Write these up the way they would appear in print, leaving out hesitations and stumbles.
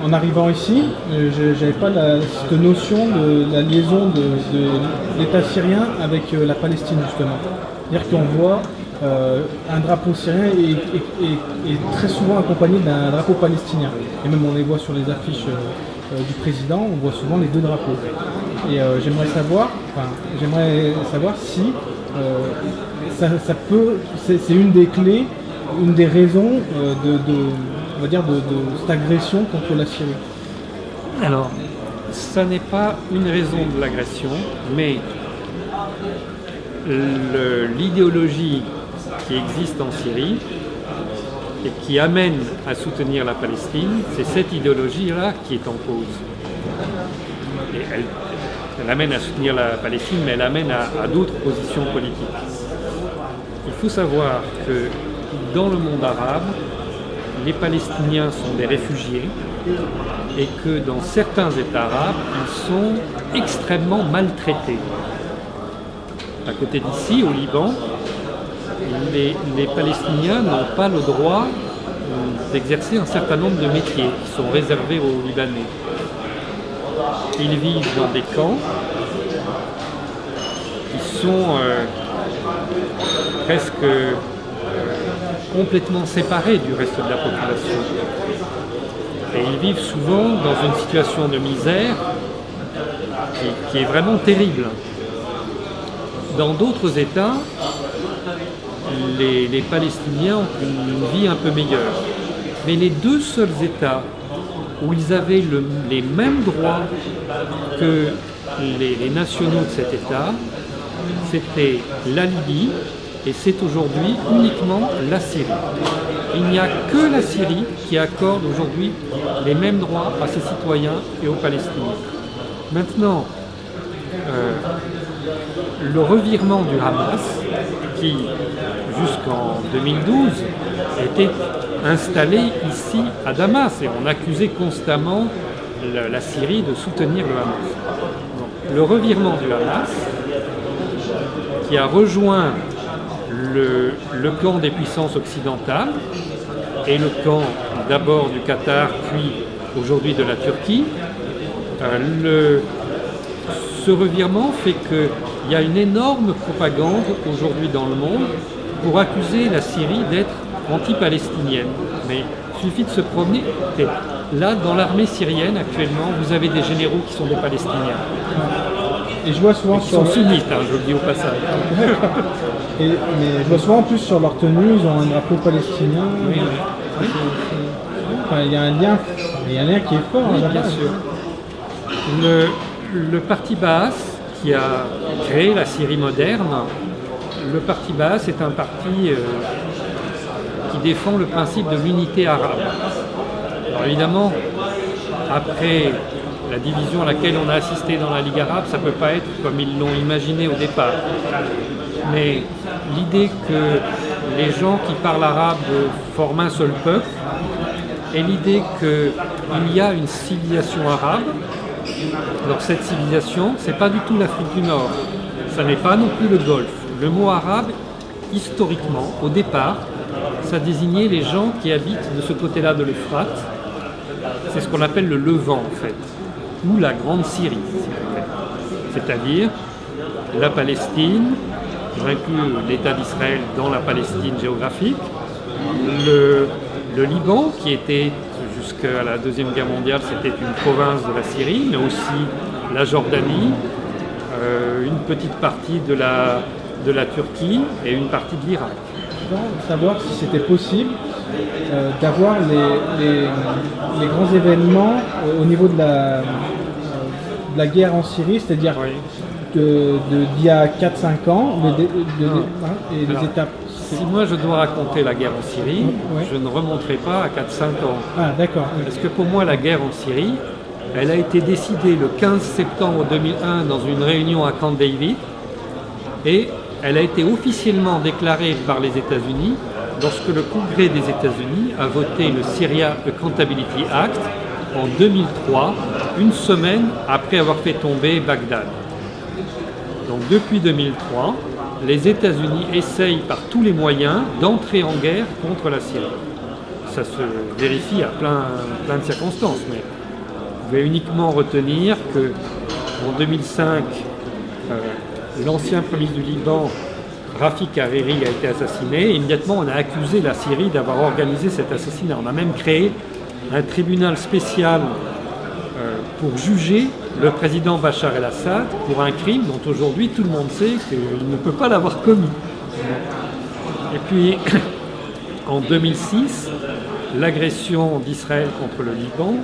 en arrivant ici, j'avais pas cette notion de la liaison de l'État syrien avec la Palestine justement. C'est-à-dire qu'on voit un drapeau syrien est très souvent accompagné d'un drapeau palestinien. Et même on les voit sur les affiches du président, on voit souvent les deux drapeaux. Et j'aimerais savoir si ça peut, c'est une des clés, une des raisons on va dire de cette agression contre la Syrie. Alors, ça n'est pas une raison de l'agression, mais l'idéologie qui existe en Syrie et qui amène à soutenir la Palestine, c'est cette idéologie-là qui est en cause. Et elle amène à soutenir la Palestine, mais elle amène à d'autres positions politiques. Il faut savoir que dans le monde arabe, les Palestiniens sont des réfugiés et que dans certains États arabes, ils sont extrêmement maltraités. À côté d'ici, au Liban, les Palestiniens n'ont pas le droit d'exercer un certain nombre de métiers qui sont réservés aux Libanais. Ils vivent dans des camps qui sont presque complètement séparés du reste de la population. Et ils vivent souvent dans une situation de misère qui est vraiment terrible. Dans d'autres États, les Palestiniens ont une vie un peu meilleure. Mais les deux seuls États où ils avaient les mêmes droits que les nationaux de cet État, c'était la Libye et c'est aujourd'hui uniquement la Syrie. Il n'y a que la Syrie qui accorde aujourd'hui les mêmes droits à ses citoyens et aux Palestiniens. Maintenant, le revirement du Hamas, qui jusqu'en 2012 était installé ici à Damas, et on accusait constamment la Syrie de soutenir le Hamas. Donc, le revirement du Hamas, qui a rejoint le camp des puissances occidentales et le camp d'abord du Qatar, puis aujourd'hui de la Turquie, ce revirement fait qu'il y a une énorme propagande aujourd'hui dans le monde pour accuser la Syrie d'être anti-palestinienne. Mais il suffit de se promener. Et là, dans l'armée syrienne, actuellement, vous avez des généraux qui sont des Palestiniens. Et je vois souvent qui sont sunnites, je le dis au passage. Mais je vois souvent en plus sur leur tenue, ils ont un drapeau palestinien. Oui. Enfin, il y a un lien qui est fort. Oui, bien sûr. Le parti Baas, qui a créé la Syrie moderne, le parti Baas est un parti qui défend le principe de l'unité arabe. Alors évidemment, après la division à laquelle on a assisté dans la Ligue arabe, ça ne peut pas être comme ils l'ont imaginé au départ. Mais l'idée que les gens qui parlent arabe forment un seul peuple, et l'idée qu'il y a une civilisation arabe, alors cette civilisation, ce n'est pas du tout l'Afrique du Nord, ça n'est pas non plus le Golfe. Le mot arabe, historiquement, au départ, ça désignait les gens qui habitent de ce côté-là de l'Euphrate. C'est ce qu'on appelle le Levant, en fait, ou la Grande Syrie, c'est-à-dire la Palestine, j'inclus l'État d'Israël dans la Palestine géographique, le Liban, qui était jusqu'à la Deuxième Guerre mondiale, c'était une province de la Syrie, mais aussi la Jordanie, une petite partie de la Turquie et une partie de l'Irak. Savoir si c'était possible d'avoir les grands événements au niveau de la guerre en Syrie, c'est-à-dire d'il y a 4-5 ans, et les étapes. Si moi je dois raconter la guerre en Syrie, je ne remonterai pas à 4-5 ans. Ah, d'accord. Parce que pour moi, la guerre en Syrie, elle a été décidée le 15 septembre 2001 dans une réunion à Camp David et elle a été officiellement déclarée par les États-Unis lorsque le Congrès des États-Unis a voté le Syria Accountability Act en 2003, une semaine après avoir fait tomber Bagdad. Donc depuis 2003, les États-Unis essayent par tous les moyens d'entrer en guerre contre la Syrie. ça se vérifie à plein de circonstances, mais vous pouvez uniquement retenir que en 2005, l'ancien Premier ministre du Liban, Rafik Hariri, a été assassiné. Et immédiatement, on a accusé la Syrie d'avoir organisé cet assassinat. On a même créé un tribunal spécial pour juger le président Bachar el-Assad pour un crime dont aujourd'hui tout le monde sait qu'il ne peut pas l'avoir commis. Et puis, en 2006, l'agression d'Israël contre le Liban,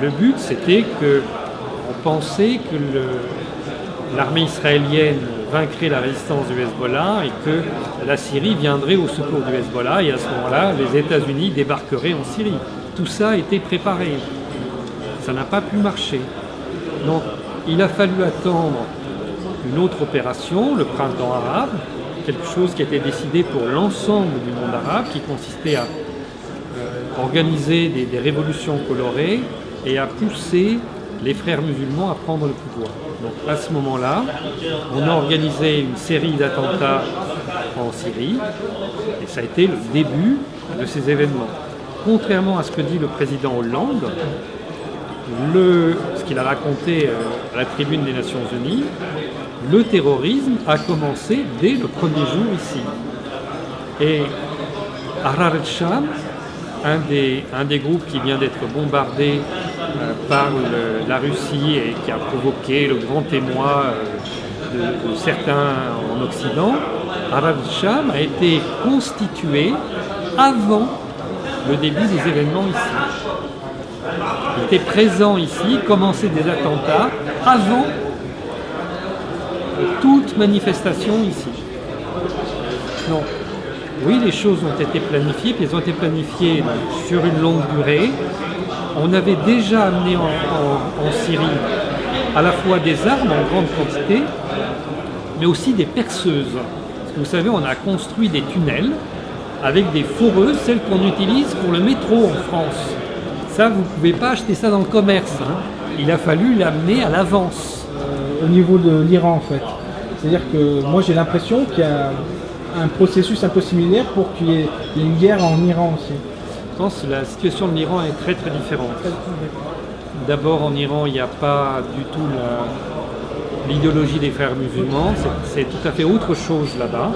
le but c'était qu'on pensait que l'armée israélienne vaincrait la résistance du Hezbollah et que la Syrie viendrait au secours du Hezbollah et à ce moment-là, les États-Unis débarqueraient en Syrie. Tout ça a été préparé. Ça n'a pas pu marcher. Donc, il a fallu attendre une autre opération, le printemps arabe, quelque chose qui a été décidé pour l'ensemble du monde arabe, qui consistait à organiser des révolutions colorées et à pousser les frères musulmans à prendre le pouvoir. Donc à ce moment-là, on a organisé une série d'attentats en Syrie et ça a été le début de ces événements. Contrairement à ce que dit le président Hollande, ce qu'il a raconté à la tribune des Nations Unies, le terrorisme a commencé dès le premier jour ici. Et Ahrar al-Sham, un des groupes qui vient d'être bombardé par la Russie et qui a provoqué le grand émoi de certains en Occident, Ahrar al-Sham a été constitué avant le début des événements ici. Il était présent ici, commençait des attentats avant toute manifestation ici. Donc, oui, les choses ont été planifiées, puis elles ont été planifiées sur une longue durée. On avait déjà amené en Syrie à la fois des armes en grande quantité, mais aussi des perceuses. Parce que vous savez, on a construit des tunnels avec des foreuses, celles qu'on utilise pour le métro en France. Ça, vous ne pouvez pas acheter ça dans le commerce. Hein. Il a fallu l'amener à l'avance. Au niveau de l'Iran, en fait. C'est-à-dire que moi, j'ai l'impression qu'il y a un processus un peu similaire pour qu'il y ait une guerre en Iran aussi. Je pense que la situation de l'Iran est très très différente. D'abord, en Iran, il n'y a pas du tout l'idéologie des frères musulmans. C'est tout à fait autre chose là-bas.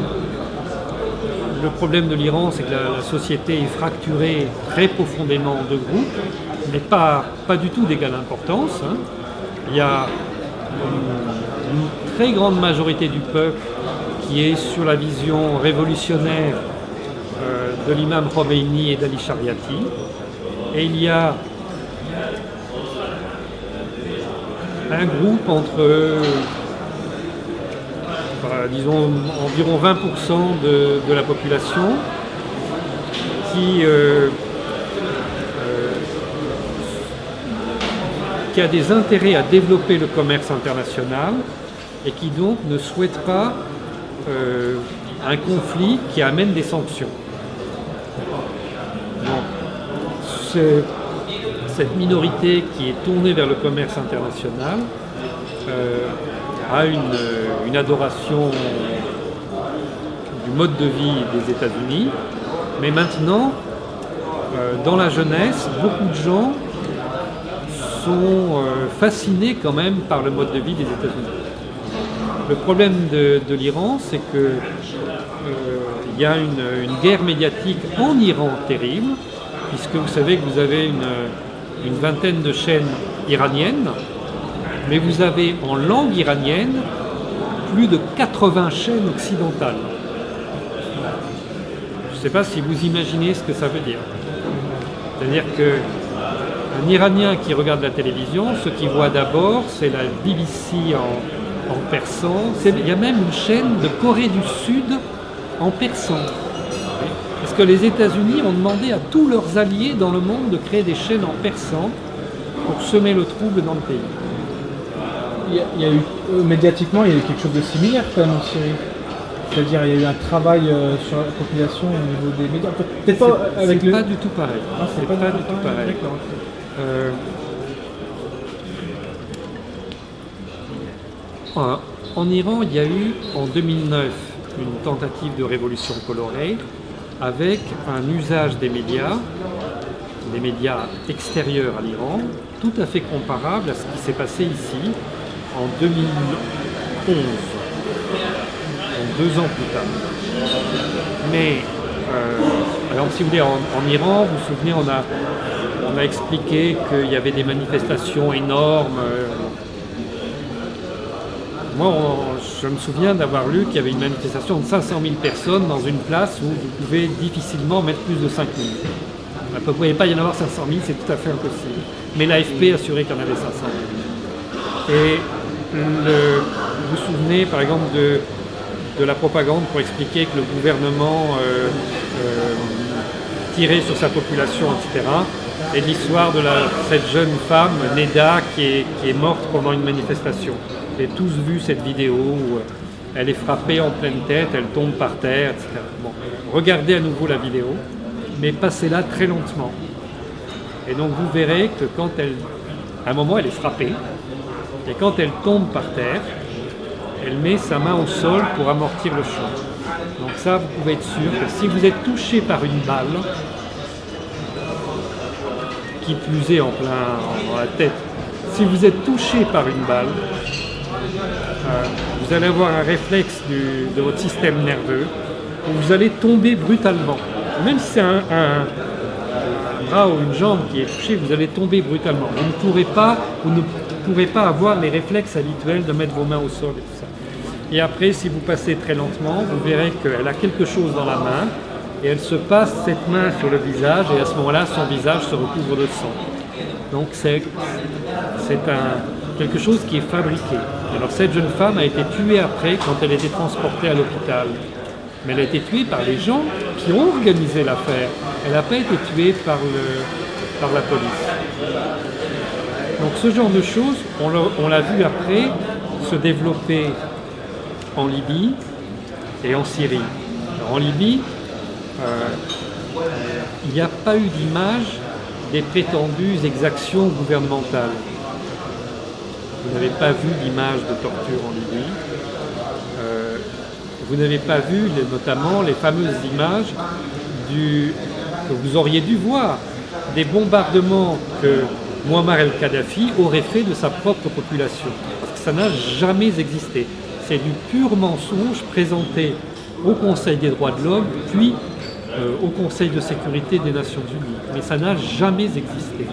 Le problème de l'Iran, c'est que la société est fracturée très profondément en deux groupes, mais pas du tout d'égale importance. Hein. Il y a une très grande majorité du peuple qui est sur la vision révolutionnaire de l'imam Khomeini et d'Ali Shariati. Et il y a un groupe entre disons environ 20% de la population qui a des intérêts à développer le commerce international et qui donc ne souhaite pas un conflit qui amène des sanctions. Donc, cette minorité qui est tournée vers le commerce international a une adoration du mode de vie des États-Unis, mais maintenant, dans la jeunesse, beaucoup de gens sont fascinés quand même par le mode de vie des États-Unis. Le problème de l'Iran, c'est que il y a une guerre médiatique en Iran terrible, puisque vous savez que vous avez une vingtaine de chaînes iraniennes, mais vous avez en langue iranienne plus de 80 chaînes occidentales. Je ne sais pas si vous imaginez ce que ça veut dire. C'est-à-dire qu'un Iranien qui regarde la télévision, ce qu'il voit d'abord, c'est la BBC en persan. Il y a même une chaîne de Corée du Sud en persan. Parce que les États-Unis ont demandé à tous leurs alliés dans le monde de créer des chaînes en persan pour semer le trouble dans le pays. Il y a eu, médiatiquement, il y a eu quelque chose de similaire quand même en Syrie. C'est-à-dire il y a eu un travail sur la population au niveau des médias. Peut-être pas avec pas du tout pareil. Ah, c'est pas du tout pareil. En Iran, il y a eu en 2009 une tentative de révolution colorée avec un usage des médias extérieurs à l'Iran, tout à fait comparable à ce qui s'est passé ici en 2011, donc 2 ans plus tard. Mais, alors si vous voulez, en Iran, vous vous souvenez, on a expliqué qu'il y avait des manifestations énormes. Moi, je me souviens d'avoir lu qu'il y avait une manifestation de 500 000 personnes dans une place où vous pouvez difficilement mettre plus de 5 000. Il ne pouvait pas y en avoir 500 000, c'est tout à fait impossible. Mais l'AFP assurait qu'il y en avait 500 000. Et vous vous souvenez, par exemple, de la propagande pour expliquer que le gouvernement tirait sur sa population, etc. Et l'histoire de cette jeune femme, Neda, qui est morte pendant une manifestation. Vous avez tous vu cette vidéo où elle est frappée en pleine tête, elle tombe par terre, etc. Bon, regardez à nouveau la vidéo, mais passez-la très lentement. Et donc vous verrez que à un moment, elle est frappée, et quand elle tombe par terre, elle met sa main au sol pour amortir le choc. Donc ça, vous pouvez être sûr que si vous êtes touché par une balle, qui plus est en plein dans la tête, si vous êtes touché par une balle, vous allez avoir un réflexe de votre système nerveux où vous allez tomber brutalement. Même si c'est un bras ou une jambe qui est touché, vous allez tomber brutalement. Vous ne pourrez pas avoir les réflexes habituels de mettre vos mains au sol et tout ça. Et après, si vous passez très lentement, vous verrez qu'elle a quelque chose dans la main et elle se passe cette main sur le visage et à ce moment-là, son visage se recouvre de sang. Donc c'est quelque chose qui est fabriqué. Alors cette jeune femme a été tuée après quand elle était transportée à l'hôpital. Mais elle a été tuée par les gens qui ont organisé l'affaire. Elle n'a pas été tuée par la police. Donc ce genre de choses, on l'a vu après se développer en Libye et en Syrie. Alors, en Libye, il n'y a pas eu d'image des prétendues exactions gouvernementales. Vous n'avez pas vu d'image de torture en Libye. Vous n'avez pas vu notamment les fameuses images que vous auriez dû voir des bombardements que Muammar el-Kadhafi aurait fait de sa propre population. Parce que ça n'a jamais existé. C'est du pur mensonge présenté au Conseil des droits de l'homme, puis au Conseil de sécurité des Nations Unies. Mais ça n'a jamais existé.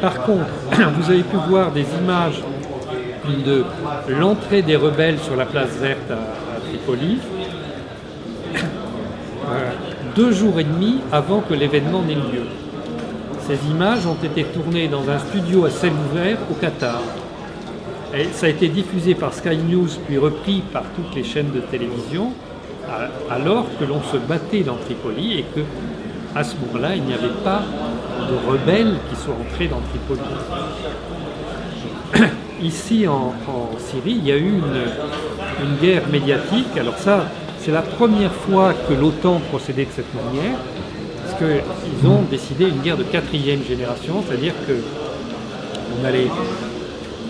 Par contre, vous avez pu voir des images de l'entrée des rebelles sur la place verte à Tripoli, 2 jours et demi avant que l'événement n'ait lieu. Ces images ont été tournées dans un studio à ciel ouvert au Qatar. Et ça a été diffusé par Sky News, puis repris par toutes les chaînes de télévision, alors que l'on se battait dans Tripoli et que, à ce moment-là, il n'y avait pas de rebelles qui soient entrés dans Tripoli. Ici, en Syrie, il y a eu une guerre médiatique. Alors ça, c'est la première fois que l'OTAN procédait de cette manière, parce qu'ils ont décidé une guerre de 4e génération, c'est-à-dire qu'on allait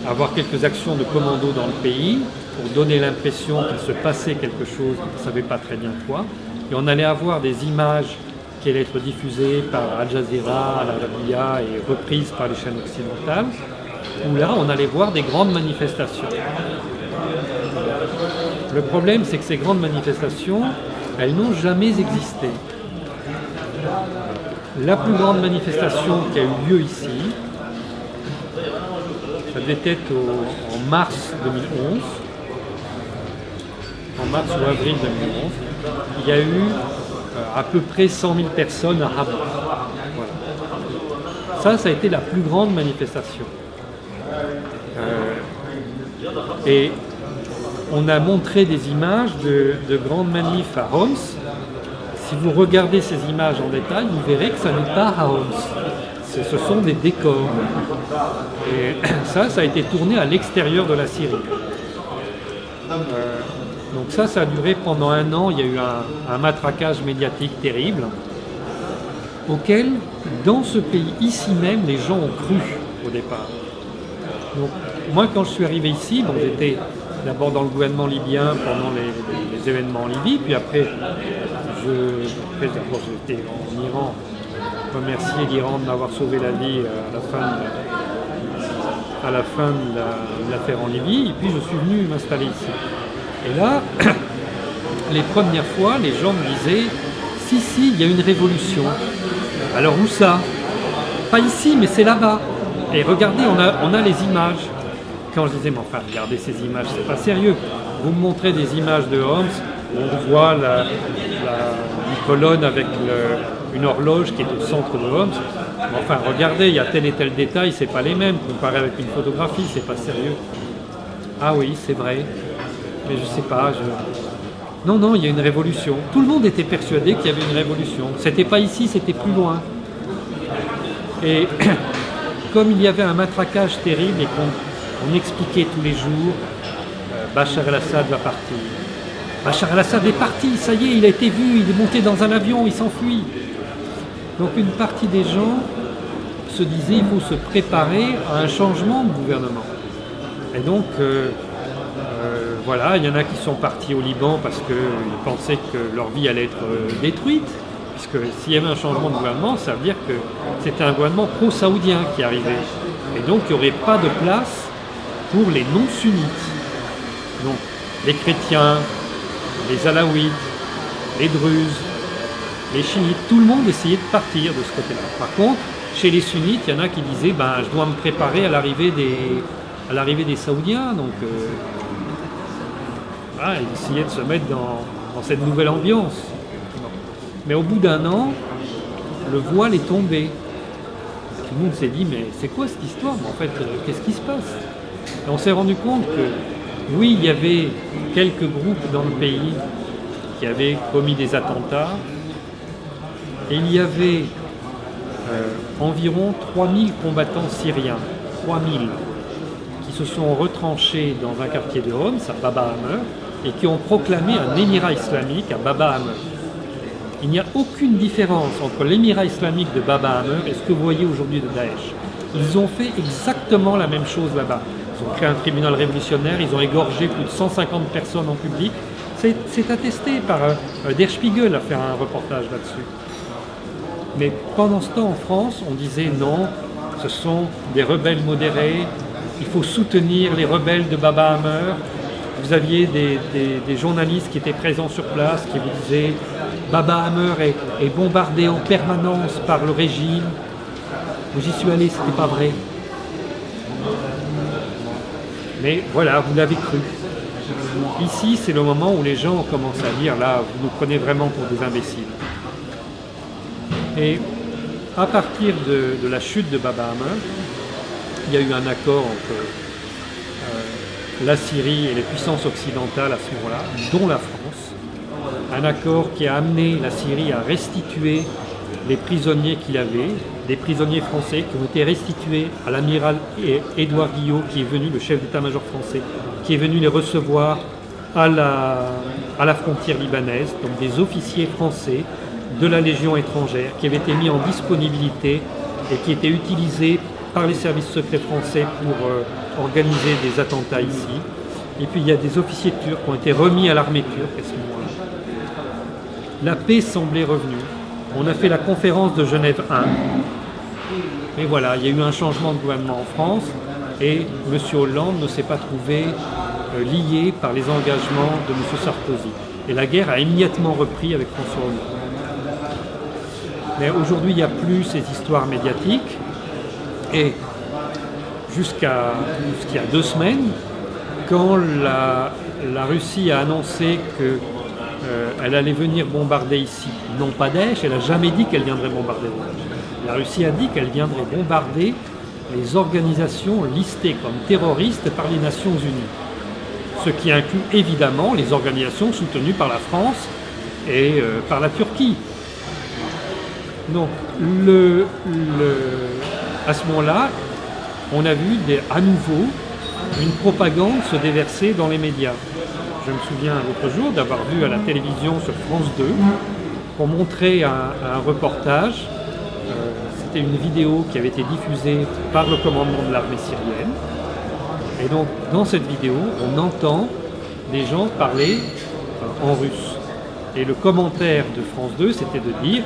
avoir quelques actions de commando dans le pays pour donner l'impression qu'il se passait quelque chose, on ne savait pas très bien quoi, et on allait avoir des images qui allaient être diffusées par Al Jazeera, Al Arabiya et reprises par les chaînes occidentales, où là on allait voir des grandes manifestations. Le problème, c'est que ces grandes manifestations, elles n'ont jamais existé. La plus grande manifestation qui a eu lieu ici, ça devait être en mars 2011, en mars ou avril 2011, il y a eu à peu près 100 000 personnes à Hama. Voilà. Ça a été la plus grande manifestation. Et on a montré des images de grandes manifs à Homs. Si vous regardez ces images en détail, vous verrez que ça n'est pas à Homs. Ce sont des décors. Et ça a été tourné à l'extérieur de la Syrie. Donc ça a duré pendant 1 an. Il y a eu un matraquage médiatique terrible, auquel, dans ce pays, ici même, les gens ont cru au départ. Donc, moi, quand je suis arrivé ici, bon, j'étais d'abord dans le gouvernement libyen pendant les événements en Libye, puis après d'abord j'étais en Iran, remercier l'Iran de m'avoir sauvé la vie à la fin de l'affaire en Libye, et puis je suis venu m'installer ici. Et là, les premières fois, les gens me disaient « Si, il y a une révolution. » Alors où ça? Pas ici, mais c'est là-bas. Et regardez, on a les images. Quand je disais « Mais enfin, regardez ces images, c'est pas sérieux. Vous me montrez des images de Homs, on voit une colonne avec une horloge qui est au centre de Homs. Enfin, regardez, il y a tel et tel détail, c'est pas les mêmes. Comparé avec une photographie, c'est pas sérieux. » Ah oui, c'est vrai. Mais je sais pas. Non, il y a une révolution. Tout le monde était persuadé qu'il y avait une révolution. C'était pas ici, c'était plus loin. Et comme il y avait un matraquage terrible et qu'on expliquait tous les jours, Bachar el-Assad va partir. Bachar el-Assad est parti, ça y est, il a été vu, il est monté dans un avion, il s'enfuit. Donc une partie des gens se disaient il faut se préparer à un changement de gouvernement. Et donc, voilà, il y en a qui sont partis au Liban parce qu'ils pensaient que leur vie allait être détruite. Puisque s'il y avait un changement de gouvernement, ça veut dire que c'était un gouvernement pro-saoudien qui arrivait. Et donc, il n'y aurait pas de place pour les non-sunnites. Donc, les chrétiens, les alaouites, les druzes, les chiites, tout le monde essayait de partir de ce côté-là. Par contre, chez les sunnites, il y en a qui disaient je dois me préparer à l'arrivée des saoudiens. Donc, ils essayaient de se mettre dans cette nouvelle ambiance. Mais au bout d'un an, le voile est tombé. Tout le monde s'est dit, mais c'est quoi cette histoire? En fait, qu'est-ce qui se passe? Et on s'est rendu compte que, oui, il y avait quelques groupes dans le pays qui avaient commis des attentats, et il y avait environ 3000 combattants syriens, 3000, qui se sont retranchés dans un quartier de Homs, à Baba Hamer, et qui ont proclamé un émirat islamique à Baba Hamer. Il n'y a aucune différence entre l'émirat islamique de Baba Hamer et ce que vous voyez aujourd'hui de Daesh. Ils ont fait exactement la même chose là-bas. Ils ont créé un tribunal révolutionnaire, ils ont égorgé plus de 150 personnes en public. C'est attesté par Der Spiegel a fait un reportage là-dessus. Mais pendant ce temps, en France, on disait non, ce sont des rebelles modérés, il faut soutenir les rebelles de Baba Hamer. Vous aviez des journalistes qui étaient présents sur place qui vous disaient Baba Hamer est bombardé en permanence par le régime. J'y suis allé, c'était pas vrai. Mais voilà, vous l'avez cru. Ici, c'est le moment où les gens commencent à dire là, vous nous prenez vraiment pour des imbéciles. Et à partir de la chute de Baba Hamer, il y a eu un accord entre la Syrie et les puissances occidentales à ce moment-là, dont la France. Un accord qui a amené la Syrie à restituer les prisonniers qu'il avait, des prisonniers français qui ont été restitués à l'amiral Édouard Guillot, qui est venu, le chef d'état-major français, qui est venu les recevoir à la frontière libanaise, donc des officiers français de la Légion étrangère qui avaient été mis en disponibilité et qui étaient utilisés par les services secrets français pour organiser des attentats ici. Et puis il y a des officiers turcs qui ont été remis à l'armée turque à ce moment-là. La paix semblait revenue. On a fait la conférence de Genève 1. Et voilà, il y a eu un changement de gouvernement en France et M. Hollande ne s'est pas trouvé lié par les engagements de M. Sarkozy. Et la guerre a immédiatement repris avec François Hollande. Mais aujourd'hui, il n'y a plus ces histoires médiatiques. Et jusqu'à il y a 2 semaines, quand la Russie a annoncé qu'elle allait venir bombarder ici, non pas Daesh, elle n'a jamais dit qu'elle viendrait bombarder Daesh. La Russie a dit qu'elle viendrait bombarder les organisations listées comme terroristes par les Nations Unies. Ce qui inclut évidemment les organisations soutenues par la France et par la Turquie. Donc, à ce moment-là, on a vu à nouveau une propagande se déverser dans les médias. Je me souviens l'autre jour d'avoir vu à la télévision sur France 2 pour montrer un reportage. C'était une vidéo qui avait été diffusée par le commandement de l'armée syrienne Et donc, dans cette vidéo, on entend des gens parler en russe. Et le commentaire de France 2, c'était de dire,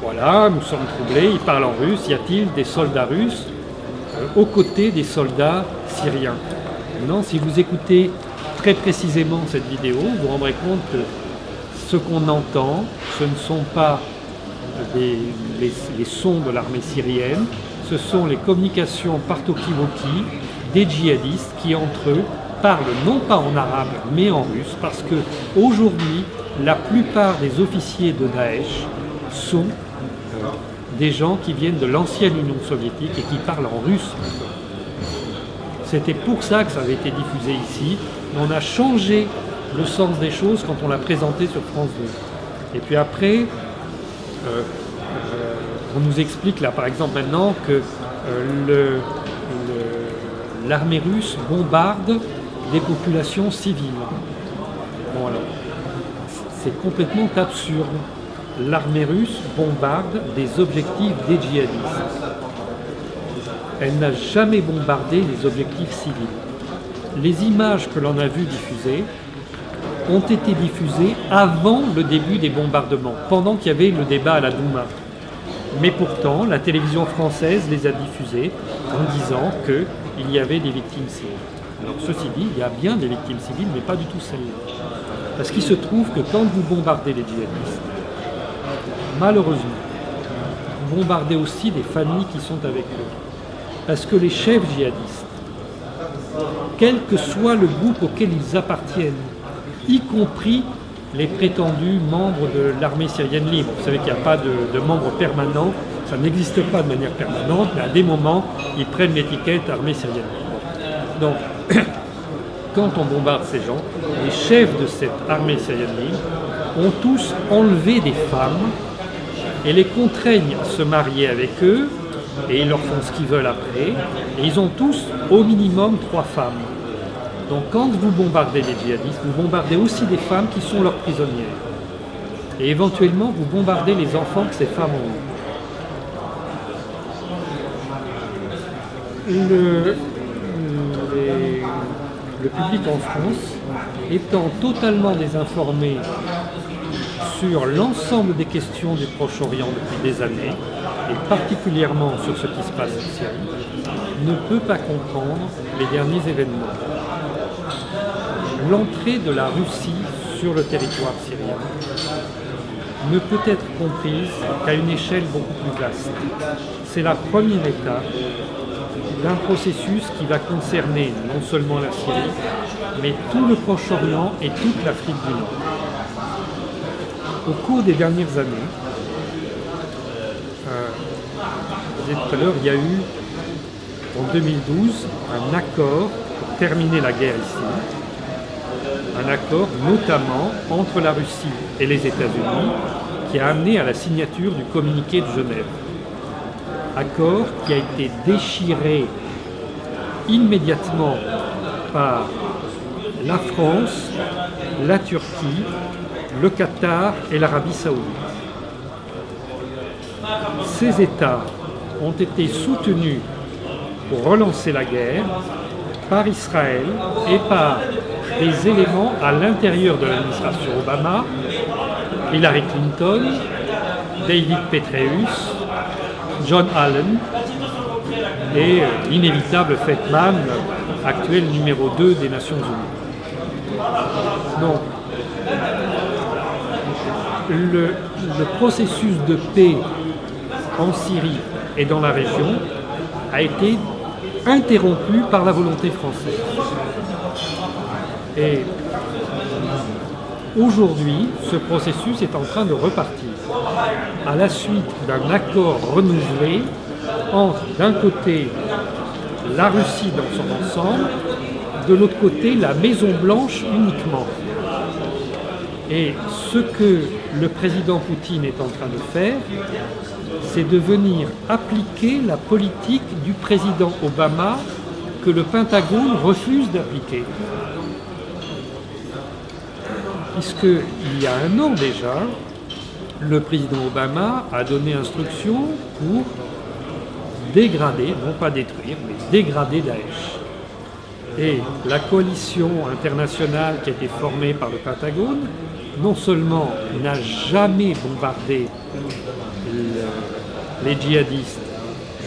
voilà, nous sommes troublés, ils parlent en russe, y a-t-il des soldats russes aux côtés des soldats syriens? Maintenant, si vous écoutez très précisément cette vidéo, vous vous rendrez compte que ce qu'on entend, ce ne sont pas les sons de l'armée syrienne, ce sont les communications par talkie-walkie des djihadistes qui, entre eux, parlent non pas en arabe, mais en russe, parce que aujourd'hui, la plupart des officiers de Daesh sont des gens qui viennent de l'ancienne Union soviétique et qui parlent en russe. C'était pour ça que ça avait été diffusé ici, mais on a changé le sens des choses quand on l'a présenté sur France 2. Et puis après, on nous explique là par exemple maintenant que l'armée russe bombarde des populations civiles. Bon alors, c'est complètement absurde. L'armée russe bombarde des objectifs des djihadistes. Elle n'a jamais bombardé les objectifs civils. Les images que l'on a vues diffusées ont été diffusées avant le début des bombardements, pendant qu'il y avait le débat à la Douma. Mais pourtant, la télévision française les a diffusées en disant qu'il y avait des victimes civiles. Alors ceci dit, il y a bien des victimes civiles, mais pas du tout celles-là. Parce qu'il se trouve que quand vous bombardez les djihadistes, malheureusement, vous bombardez aussi des familles qui sont avec eux. Parce que les chefs djihadistes, quel que soit le groupe auquel ils appartiennent, y compris les prétendus membres de l'armée syrienne libre, vous savez qu'il n'y a pas de membres permanents, ça n'existe pas de manière permanente, mais à des moments, ils prennent l'étiquette armée syrienne libre. Donc, quand on bombarde ces gens, les chefs de cette armée syrienne libre ont tous enlevé des femmes et les contraignent à se marier avec eux, et ils leur font ce qu'ils veulent après, et ils ont tous au minimum 3 femmes. Donc quand vous bombardez les djihadistes, vous bombardez aussi des femmes qui sont leurs prisonnières. Et éventuellement, vous bombardez les enfants que ces femmes ont eus. Le public en France, étant totalement désinformé sur l'ensemble des questions du Proche-Orient depuis des années, et particulièrement sur ce qui se passe en Syrie, ne peut pas comprendre les derniers événements. L'entrée de la Russie sur le territoire syrien ne peut être comprise qu'à une échelle beaucoup plus vaste. C'est la première étape d'un processus qui va concerner non seulement la Syrie, mais tout le Proche-Orient et toute l'Afrique du Nord. Au cours des dernières années, je disais tout à l'heure, il y a eu en 2012 un accord pour terminer la guerre ici, un accord notamment entre la Russie et les États-Unis qui a amené à la signature du communiqué de Genève. Accord qui a été déchiré immédiatement par la France, la Turquie, le Qatar et l'Arabie saoudite. Ces États ont été soutenus pour relancer la guerre par Israël et par des éléments à l'intérieur de l'administration Obama, Hillary Clinton, David Petraeus, John Allen et l'inévitable Feldman, actuel numéro 2 des Nations Unies. Donc, le processus de paix en Syrie et dans la région a été interrompu par la volonté française. Et aujourd'hui, ce processus est en train de repartir à la suite d'un accord renouvelé entre, d'un côté, la Russie dans son ensemble, de l'autre côté, la Maison-Blanche uniquement. Et ce que le président Poutine est en train de faire, c'est de venir appliquer la politique du président Obama que le Pentagone refuse d'appliquer. Puisqu'il y a un an déjà, le président Obama a donné instruction pour dégrader, non pas détruire, mais dégrader Daesh. Et la coalition internationale qui a été formée par le Pentagone, non seulement n'a jamais bombardé les djihadistes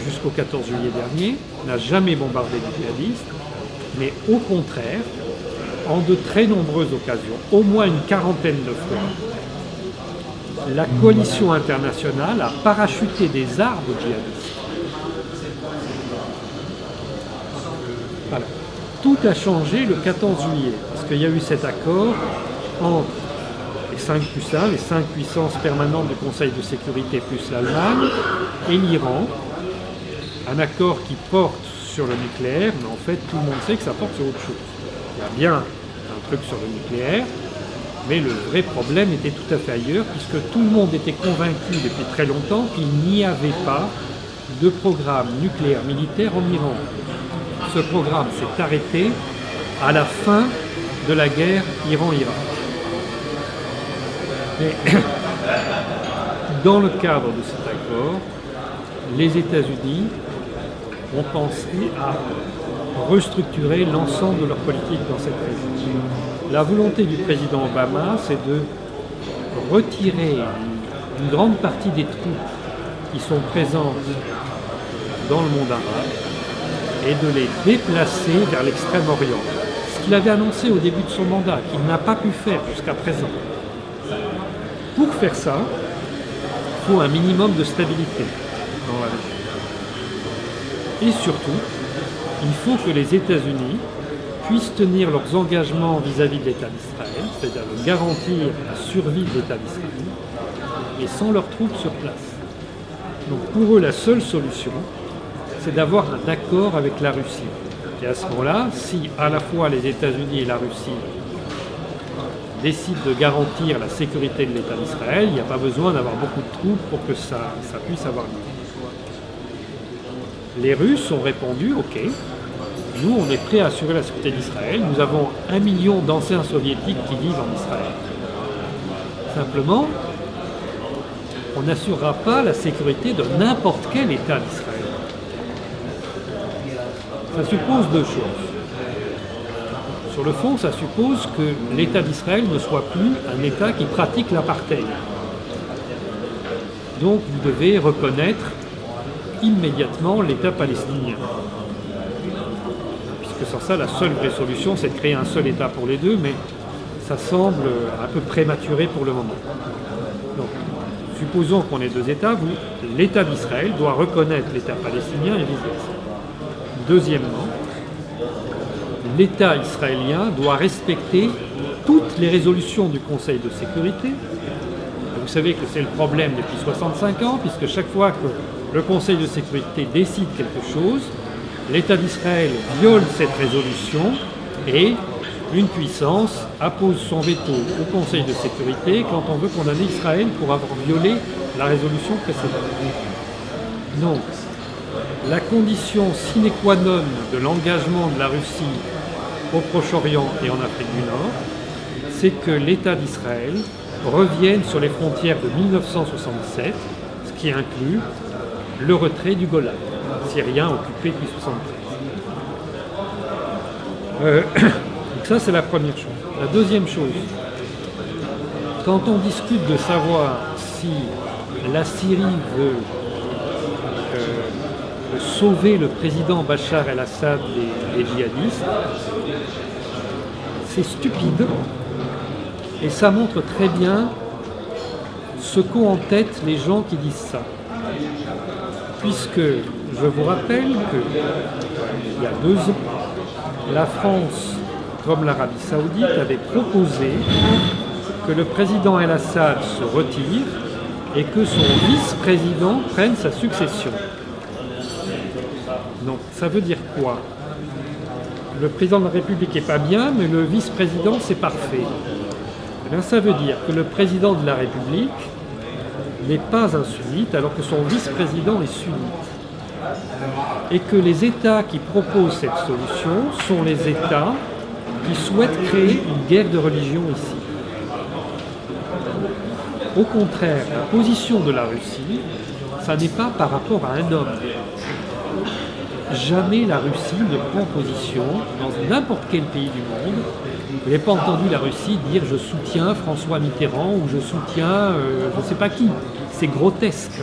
jusqu'au 14 juillet dernier, n'a jamais bombardé les djihadistes, mais au contraire, en de très nombreuses occasions, au moins une quarantaine de fois, la coalition internationale a parachuté des armes aux djihadistes. Voilà. Tout a changé le 14 juillet, parce qu'il y a eu cet accord entre les 5+1, les 5 puissances permanentes du Conseil de sécurité plus l'Allemagne et l'Iran, un accord qui porte sur le nucléaire, mais en fait tout le monde sait que ça porte sur autre chose. Il y a bien un truc sur le nucléaire, mais le vrai problème était tout à fait ailleurs, puisque tout le monde était convaincu depuis très longtemps qu'il n'y avait pas de programme nucléaire militaire en Iran. Ce programme s'est arrêté à la fin de la guerre Iran-Irak. Mais dans le cadre de cet accord, les États-Unis ont pensé à restructurer l'ensemble de leur politique dans cette région. La volonté du président Obama, c'est de retirer une grande partie des troupes qui sont présentes dans le monde arabe et de les déplacer vers l'Extrême-Orient. Ce qu'il avait annoncé au début de son mandat, qu'il n'a pas pu faire jusqu'à présent. Pour faire ça, il faut un minimum de stabilité dans la région. Et surtout, il faut que les États-Unis puissent tenir leurs engagements vis-à-vis de l'État d'Israël, c'est-à-dire de garantir la survie de l'État d'Israël, et sans leurs troupes sur place. Donc pour eux, la seule solution, c'est d'avoir un accord avec la Russie. Et à ce moment-là, si à la fois les États-Unis et la Russie décident de garantir la sécurité de l'État d'Israël, il n'y a pas besoin d'avoir beaucoup de troupes pour que ça puisse avoir lieu. Les Russes ont répondu « Ok, nous on est prêts à assurer la sécurité d'Israël, nous avons 1 million d'anciens soviétiques qui vivent en Israël. Simplement, on n'assurera pas la sécurité de n'importe quel État d'Israël. » Ça suppose deux choses. Sur le fond, ça suppose que l'État d'Israël ne soit plus un État qui pratique l'apartheid. Donc vous devez reconnaître immédiatement l'État palestinien. Puisque sans ça, la seule vraie solution, c'est de créer un seul État pour les deux, mais ça semble un peu prématuré pour le moment. Donc, supposons qu'on ait deux États, l'État d'Israël doit reconnaître l'État palestinien et vice-versa. Deuxièmement, l'État israélien doit respecter toutes les résolutions du Conseil de sécurité. Vous savez que c'est le problème depuis 65 ans, puisque chaque fois que le Conseil de sécurité décide quelque chose, l'État d'Israël viole cette résolution et une puissance appose son veto au Conseil de sécurité quand on veut condamner Israël pour avoir violé la résolution précédente. Donc, la condition sine qua non de l'engagement de la Russie au Proche-Orient et en Afrique du Nord, c'est que l'État d'Israël revienne sur les frontières de 1967, ce qui inclut le retrait du Golan, syrien occupé depuis 1973. Donc ça, c'est la première chose. La deuxième chose, quand on discute de savoir si la Syrie veut sauver le président Bachar el-Assad des djihadistes, c'est stupide et ça montre très bien ce qu'ont en tête les gens qui disent ça. Puisque je vous rappelle qu'il y a 2 ans, la France, comme l'Arabie Saoudite, avait proposé que le président el-Assad se retire et que son vice-président prenne sa succession. Donc ça veut dire quoi? Le président de la République n'est pas bien, mais le vice-président c'est parfait. Eh bien, ça veut dire que le président de la République n'est pas un sunnite, alors que son vice-président est sunnite. Et que les États qui proposent cette solution sont les États qui souhaitent créer une guerre de religion ici. Au contraire, la position de la Russie, ça n'est pas par rapport à un homme. jamais la Russie ne prend position dans n'importe quel pays du monde. Vous n'avez pas entendu la Russie dire je soutiens François Mitterrand ou je soutiens je ne sais pas qui. C'est grotesque.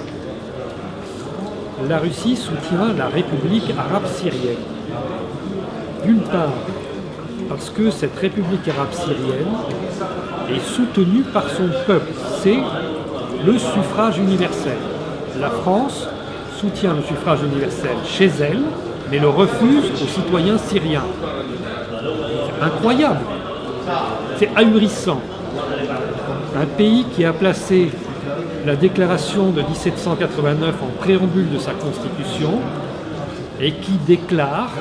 La Russie soutient la République arabe syrienne. D'une part, parce que cette République arabe syrienne est soutenue par son peuple. C'est le suffrage universel. La France soutient le suffrage universel chez elle, mais le refuse aux citoyens syriens. C'est incroyable. C'est ahurissant. Un pays qui a placé la déclaration de 1789 en préambule de sa constitution et qui déclare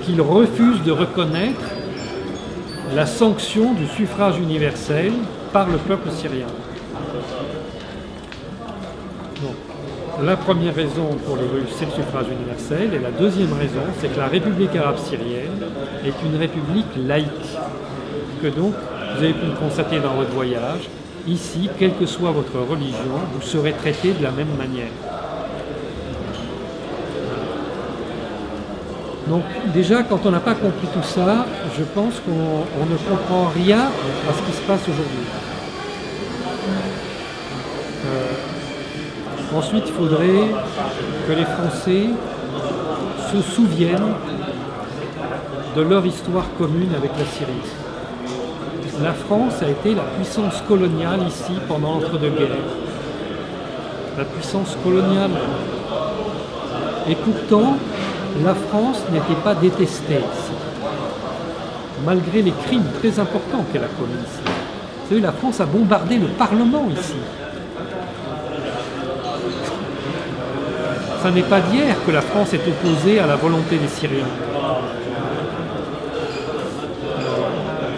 qu'il refuse de reconnaître la sanction du suffrage universel par le peuple syrien. Donc, la première raison pour les Russes, c'est le suffrage universel, et la deuxième raison, c'est que la République arabe syrienne est une république laïque, que donc, vous avez pu le constater dans votre voyage, ici, quelle que soit votre religion, vous serez traité de la même manière. Donc déjà, quand on n'a pas compris tout ça, je pense qu'on ne comprend rien à ce qui se passe aujourd'hui. Ensuite, il faudrait que les Français se souviennent de leur histoire commune avec la Syrie. La France a été la puissance coloniale ici pendant l'entre-deux-guerres. La puissance coloniale. Et pourtant, la France n'était pas détestée ici, malgré les crimes très importants qu'elle a commis ici. Vous savez, la France a bombardé le Parlement ici. Ça n'est pas d'hier que la France est opposée à la volonté des Syriens.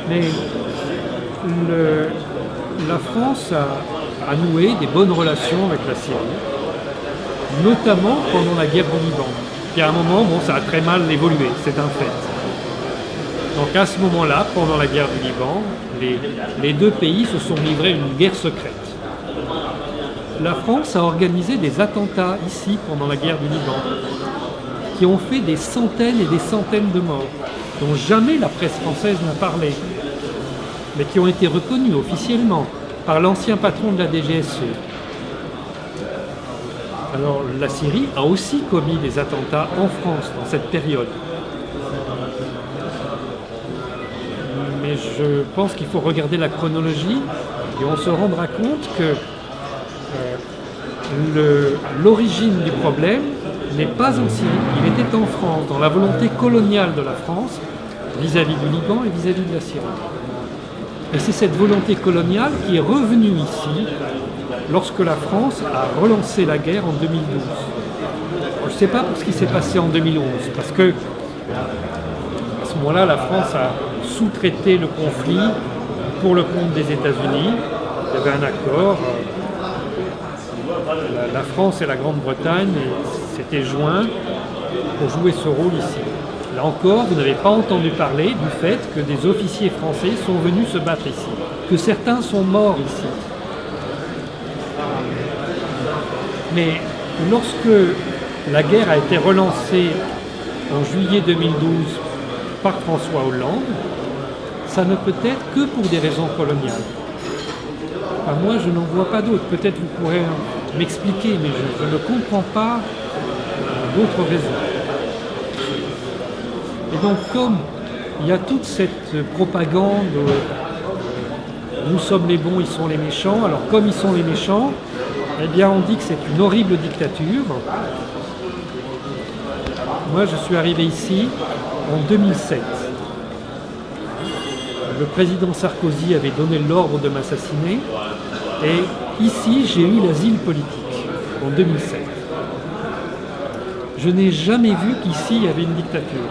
Mais la France a noué des bonnes relations avec la Syrie, notamment pendant la guerre du Liban. Et à un moment, bon, ça a très mal évolué, c'est un fait. Donc à ce moment-là, pendant la guerre du Liban, les deux pays se sont livrés une guerre secrète. La France a organisé des attentats ici pendant la guerre du Liban, qui ont fait des centaines et des centaines de morts, dont jamais la presse française n'a parlé, mais qui ont été reconnus officiellement par l'ancien patron de la DGSE. Alors la Syrie a aussi commis des attentats en France dans cette période. Mais je pense qu'il faut regarder la chronologie et on se rendra compte que l'origine du problème n'est pas en Syrie, il était en France, dans la volonté coloniale de la France vis-à-vis du Liban et vis-à-vis de la Syrie. Et c'est cette volonté coloniale qui est revenue ici lorsque la France a relancé la guerre en 2012. Je ne sais pas pour ce qui s'est passé en 2011, parce que à ce moment-là, la France a sous-traité le conflit pour le compte des États-Unis. Il y avait un accord. La France et la Grande-Bretagne s'étaient joints pour jouer ce rôle ici. Là encore, vous n'avez pas entendu parler du fait que des officiers français sont venus se battre ici, que certains sont morts ici. Mais lorsque la guerre a été relancée en juillet 2012 par François Hollande, ça ne peut être que pour des raisons coloniales. Enfin, moi, je n'en vois pas d'autres. Peut-être vous pourrez m'expliquer, mais je ne comprends pas d'autres raisons. Et donc, comme il y a toute cette propagande nous sommes les bons, ils sont les méchants, alors comme ils sont les méchants, eh bien on dit que c'est une horrible dictature. Moi je suis arrivé ici en 2007. Le président Sarkozy avait donné l'ordre de m'assassiner et ici j'ai eu l'asile politique en 2007. Je n'ai jamais vu qu'ici il y avait une dictature.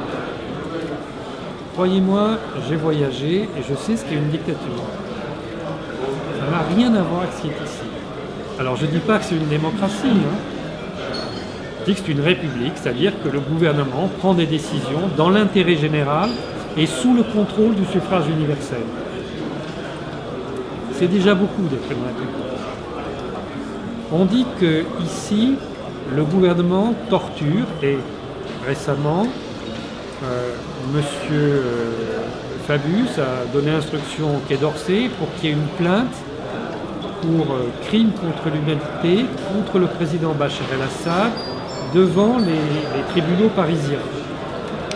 Croyez-moi, j'ai voyagé et je sais ce qu'est une dictature. Ça n'a rien à voir avec ce qui est ici. Alors je ne dis pas que c'est une démocratie, je dis que c'est une république, c'est-à-dire que le gouvernement prend des décisions dans l'intérêt général et sous le contrôle du suffrage universel. C'est déjà beaucoup d'être une république. On dit qu'ici, le gouvernement torture et récemment, Monsieur Fabius a donné instruction au Quai d'Orsay pour qu'il y ait une plainte pour crime contre l'humanité, contre le président Bachar el-Assad, devant les tribunaux parisiens.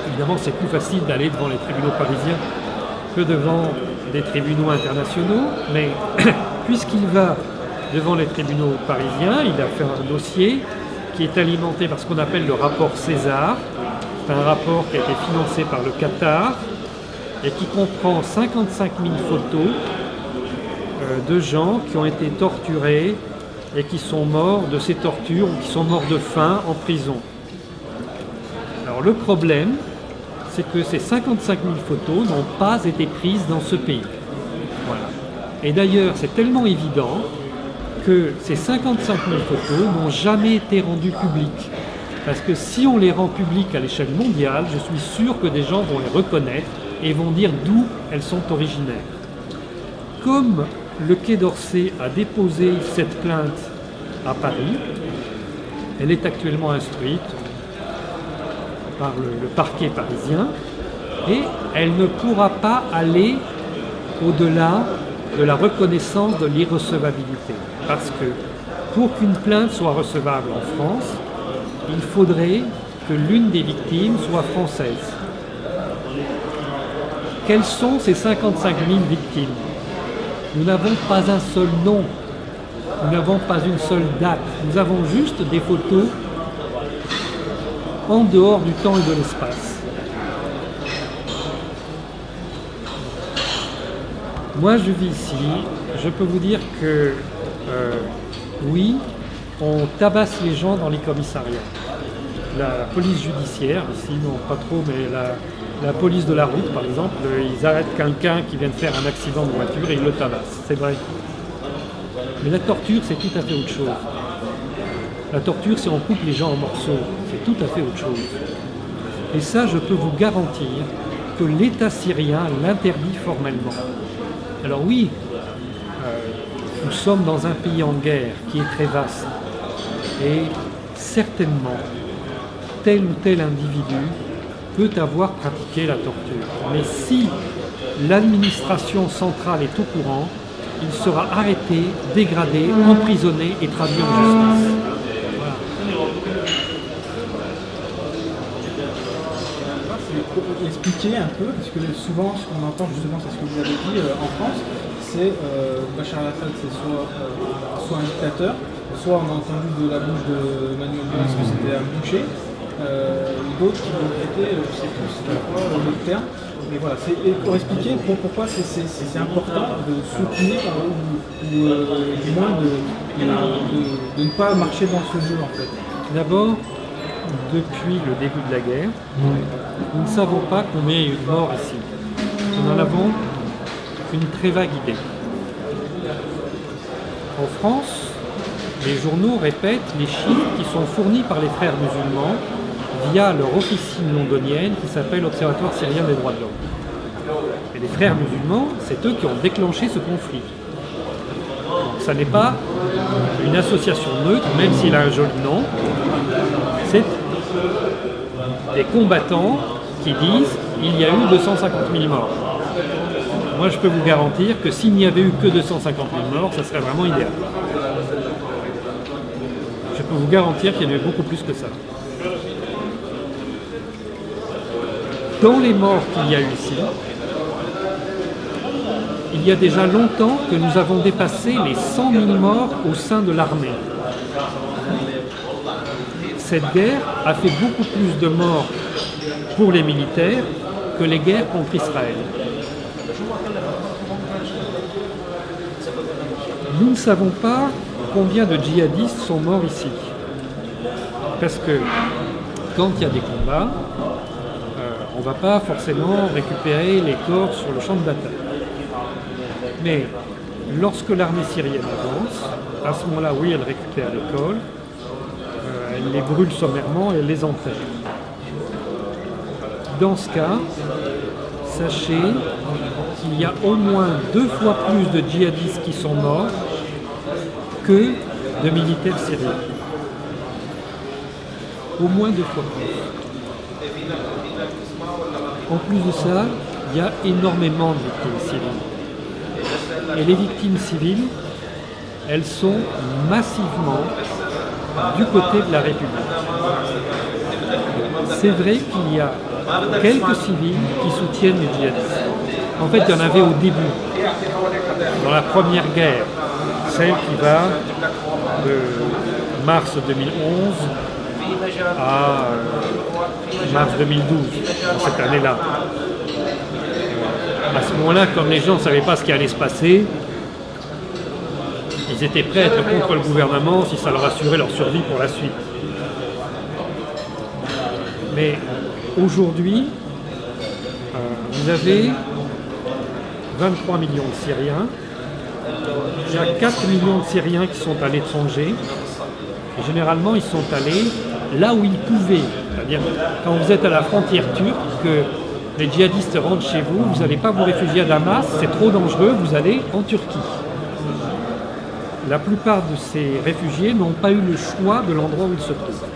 Évidemment, c'est plus facile d'aller devant les tribunaux parisiens que devant des tribunaux internationaux, mais puisqu'il va devant les tribunaux parisiens, il a fait un dossier qui est alimenté par ce qu'on appelle le rapport César. C'est un rapport qui a été financé par le Qatar et qui comprend 55 000 photos de gens qui ont été torturés et qui sont morts de ces tortures ou qui sont morts de faim en prison. Alors le problème, c'est que ces 55 000 photos n'ont pas été prises dans ce pays. Voilà. Et d'ailleurs, c'est tellement évident que ces 55 000 photos n'ont jamais été rendues publiques. Parce que si on les rend publiques à l'échelle mondiale, je suis sûr que des gens vont les reconnaître et vont dire d'où elles sont originaires. Comme le Quai d'Orsay a déposé cette plainte à Paris, elle est actuellement instruite par le parquet parisien et elle ne pourra pas aller au-delà de la reconnaissance de l'irrecevabilité. Parce que pour qu'une plainte soit recevable en France, il faudrait que l'une des victimes soit française. Quelles sont ces 55 000 victimes? Nous n'avons pas un seul nom, nous n'avons pas une seule date, nous avons juste des photos en dehors du temps et de l'espace. Moi je vis ici, je peux vous dire que oui, on tabasse les gens dans les commissariats. La police judiciaire, ici non pas trop, mais la police de la route par exemple, ils arrêtent quelqu'un qui vient de faire un accident de voiture et ils le tabassent, c'est vrai. Mais la torture c'est tout à fait autre chose. La torture c'est on coupe les gens en morceaux, c'est tout à fait autre chose. Et ça je peux vous garantir que l'État syrien l'interdit formellement. Alors oui, nous sommes dans un pays en guerre qui est très vaste et certainement tel ou tel individu peut avoir pratiqué la torture. Mais si l'administration centrale est au courant, il sera arrêté, dégradé, emprisonné et traduit en justice. Voilà. Expliquer un peu, parce que souvent ce qu'on entend justement, c'est ce que vous avez dit en France, c'est Bachar el-Assad, c'est soit un dictateur, soit on a entendu de la bouche de Manuel Valls que c'était un boucher, d'autres qui vont traiter, je sais plus c'était quoi le terme, mais voilà, c'est pour expliquer pourquoi c'est important de soutenir ou du moins de ne pas marcher dans ce jeu en fait. D'abord, depuis le début de la guerre, nous ne savons pas combien il y a eu de morts ici. Nous en avons une très vague idée. En France, les journaux répètent les chiffres qui sont fournis par les frères musulmans via leur officine londonienne qui s'appelle Observatoire syrien des droits de l'homme. Et les frères musulmans, c'est eux qui ont déclenché ce conflit. Donc ça n'est pas une association neutre, même s'il a un joli nom, c'est des combattants qui disent il y a eu 250 000 morts. Moi je peux vous garantir que s'il n'y avait eu que 250 000 morts, ça serait vraiment idéal. Je peux vous garantir qu'il y en a eu beaucoup plus que ça. Dans les morts qu'il y a eu ici, il y a déjà longtemps que nous avons dépassé les 100 000 morts au sein de l'armée. Cette guerre a fait beaucoup plus de morts pour les militaires que les guerres contre Israël. Nous ne savons pas combien de djihadistes sont morts ici. Parce que quand il y a des combats, on ne va pas forcément récupérer les corps sur le champ de bataille. Mais lorsque l'armée syrienne avance, à ce moment-là, oui, elle récupère les corps, elle les brûle sommairement et elle les enterre. Dans ce cas, sachez qu'il y a au moins 2 fois plus de djihadistes qui sont morts que de militaires syriens. Au moins 2 fois plus. En plus de ça, il y a énormément de victimes civiles. Et les victimes civiles, elles sont massivement du côté de la République. C'est vrai qu'il y a quelques civils qui soutiennent les djihadistes. En fait, il y en avait au début, dans la première guerre, celle qui va de mars 2011 à mars 2012, dans cette année-là. À ce moment-là, comme les gens ne savaient pas ce qui allait se passer, ils étaient prêts à être contre le gouvernement si ça leur assurait leur survie pour la suite. Mais aujourd'hui, vous avez 23 millions de Syriens, il y a 4 millions de Syriens qui sont à l'étranger, et généralement ils sont allés là où ils pouvaient, c'est-à-dire quand vous êtes à la frontière turque, que les djihadistes rentrent chez vous, vous n'allez pas vous réfugier à Damas, c'est trop dangereux, vous allez en Turquie. La plupart de ces réfugiés n'ont pas eu le choix de l'endroit où ils se trouvent.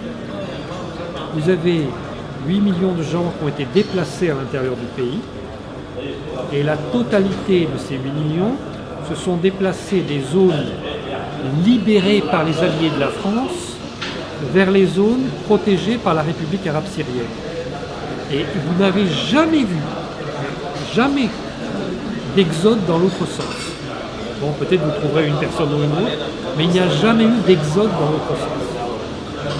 Vous avez 8 millions de gens qui ont été déplacés à l'intérieur du pays, et la totalité de ces 8 millions se sont déplacés des zones libérées par les alliés de la France vers les zones protégées par la République arabe syrienne. Et vous n'avez jamais vu, jamais, d'exode dans l'autre sens. Bon, peut-être vous trouverez une personne ou une autre, mais il n'y a jamais eu d'exode dans l'autre sens.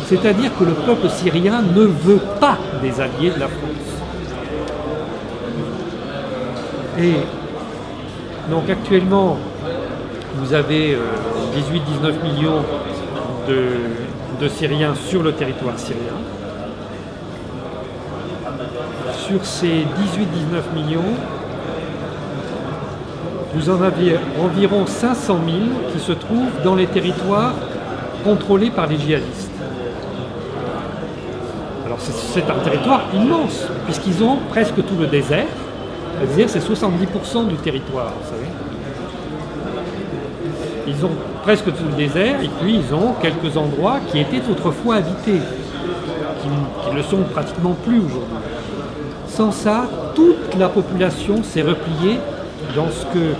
C'est-à-dire que le peuple syrien ne veut pas des alliés de la France. Et donc actuellement, vous avez 18-19 millions de Syriens sur le territoire syrien. Sur ces 18-19 millions, vous en avez environ 500 000 qui se trouvent dans les territoires contrôlés par les djihadistes. Alors c'est un territoire immense, puisqu'ils ont presque tout le désert, c'est-à-dire c'est 70% du territoire, vous savez. Ils ont presque tout le désert, et puis ils ont quelques endroits qui étaient autrefois habités, qui ne le sont pratiquement plus aujourd'hui. Sans ça, toute la population s'est repliée dans ce que,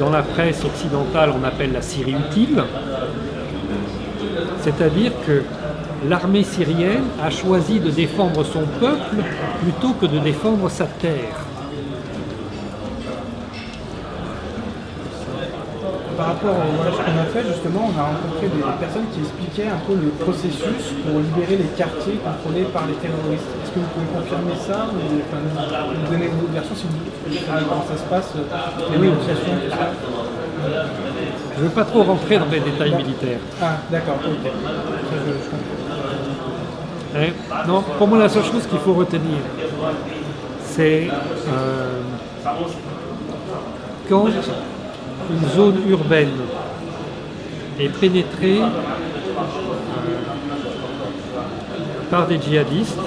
dans la presse occidentale, on appelle la Syrie utile, c'est-à-dire que l'armée syrienne a choisi de défendre son peuple plutôt que de défendre sa terre. Par rapport au voyage qu'on a fait, justement, on a rencontré des personnes qui expliquaient un peu le processus pour libérer les quartiers contrôlés par les terroristes. Est-ce que vous pouvez confirmer ça ou nous donner votre version si vous savez comment ça se passe, les négociations, tout ça? Je ne veux pas trop rentrer dans les détails militaires. Ah, d'accord, ok. Ça, je comprends. Non, pour moi, la seule chose qu'il faut retenir, c'est quand une zone urbaine est pénétrée par des djihadistes,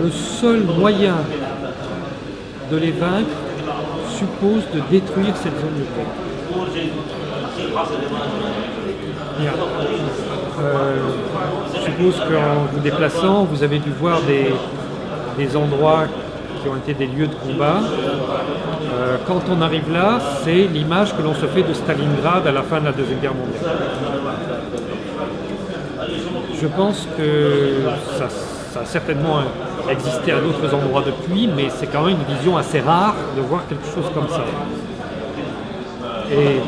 le seul moyen de les vaincre suppose de détruire cette zone urbaine. Je suppose qu'en vous déplaçant, vous avez dû voir des endroits qui ont été des lieux de combat. Quand on arrive là, c'est l'image que l'on se fait de Stalingrad à la fin de la Deuxième Guerre mondiale. Je pense que ça a certainement existé à d'autres endroits depuis, mais c'est quand même une vision assez rare de voir quelque chose comme ça. Et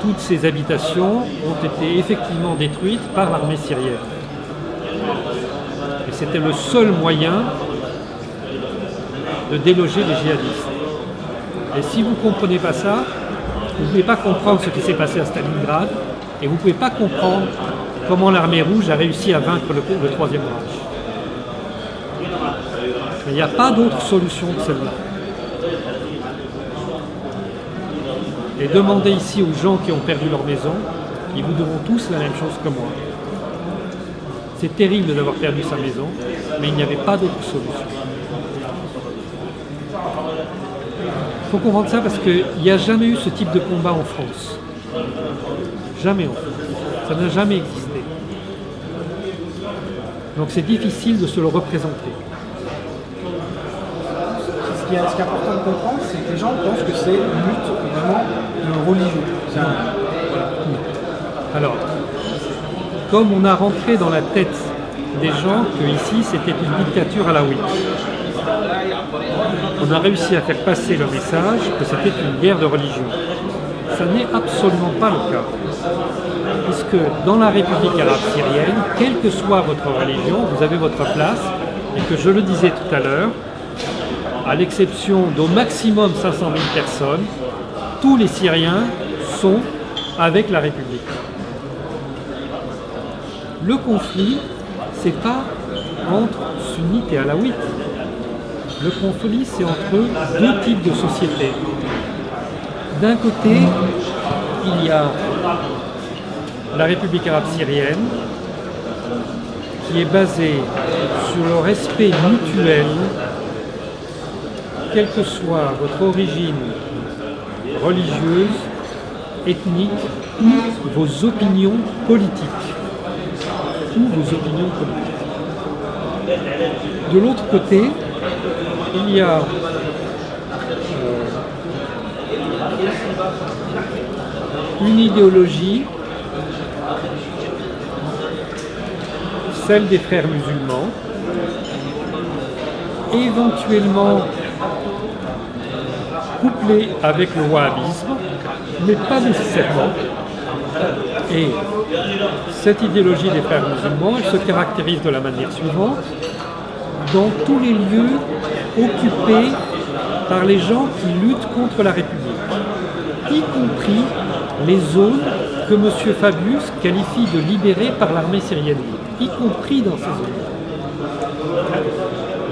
toutes ces habitations ont été effectivement détruites par l'armée syrienne. Et c'était le seul moyen de déloger les djihadistes. Et si vous ne comprenez pas ça, vous ne pouvez pas comprendre ce qui s'est passé à Stalingrad, et vous ne pouvez pas comprendre comment l'armée rouge a réussi à vaincre le Troisième Reich. Il n'y a pas d'autre solution que celle-là. Et demandez ici aux gens qui ont perdu leur maison, ils vous diront tous la même chose que moi. C'est terrible d'avoir perdu sa maison, mais il n'y avait pas d'autre solution. Il faut comprendre ça parce qu'il n'y a jamais eu ce type de combat en France. Jamais en France. Ça n'a jamais existé. Donc c'est difficile de se le représenter. Ce qui est important de comprendre, c'est que les gens pensent que c'est une lutte vraiment religieuse. Alors, comme on a rentré dans la tête des gens que ici c'était une dictature alaouite, on a réussi à faire passer le message que c'était une guerre de religion. Ça n'est absolument pas le cas. Puisque dans la République arabe syrienne, quelle que soit votre religion, vous avez votre place, et que je le disais tout à l'heure, à l'exception d'au maximum 500 000 personnes, tous les Syriens sont avec la République. Le conflit, c'est pas entre sunnites et alaouites. Le conflit, c'est entre deux types de sociétés. D'un côté, il y a la République arabe syrienne, qui est basée sur le respect mutuel, quelle que soit votre origine religieuse, ethnique ou vos opinions politiques. De l'autre côté, il y a une idéologie, celle des frères musulmans, éventuellement couplée avec le wahhabisme, mais pas nécessairement. Et cette idéologie des frères musulmans, elle se caractérise de la manière suivante: dans tous les lieux occupés par les gens qui luttent contre la République, y compris les zones que M. Fabius qualifie de libérées par l'armée syrienne, y compris dans ces zones.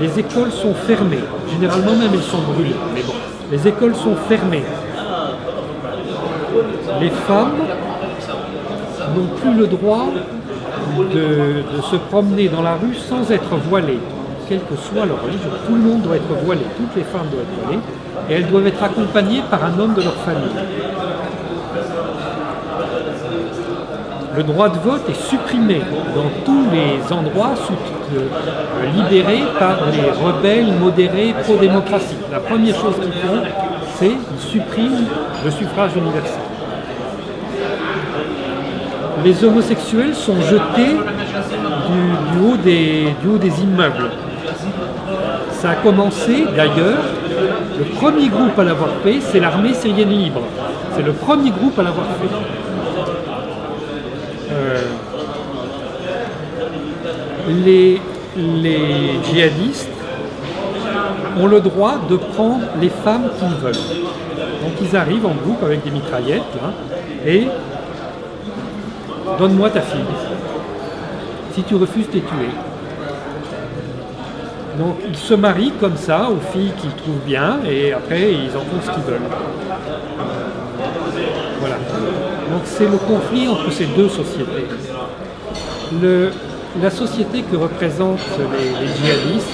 Les écoles sont fermées, généralement même elles sont brûlées, mais bon, les écoles sont fermées. Les femmes n'ont plus le droit de se promener dans la rue sans être voilées, quelle que soit leur religion. Tout le monde doit être voilé, toutes les femmes doivent être voilées, et elles doivent être accompagnées par un homme de leur famille. Le droit de vote est supprimé dans tous les endroits libérés par les rebelles modérés pro-démocratie. La première chose qu'ils font, c'est qu'ils suppriment le suffrage universel. Les homosexuels sont jetés du haut des immeubles. Ça a commencé d'ailleurs, le premier groupe à l'avoir fait, c'est l'armée syrienne libre. C'est le premier groupe à l'avoir fait. Les djihadistes ont le droit de prendre les femmes qu'ils veulent. Donc ils arrivent en groupe avec des mitraillettes là, et donne-moi ta fille. Si tu refuses, t'es tué. Donc ils se marient comme ça aux filles qu'ils trouvent bien et après ils en font ce qu'ils veulent. Voilà. Donc c'est le conflit entre ces deux sociétés. La société que représentent les djihadistes,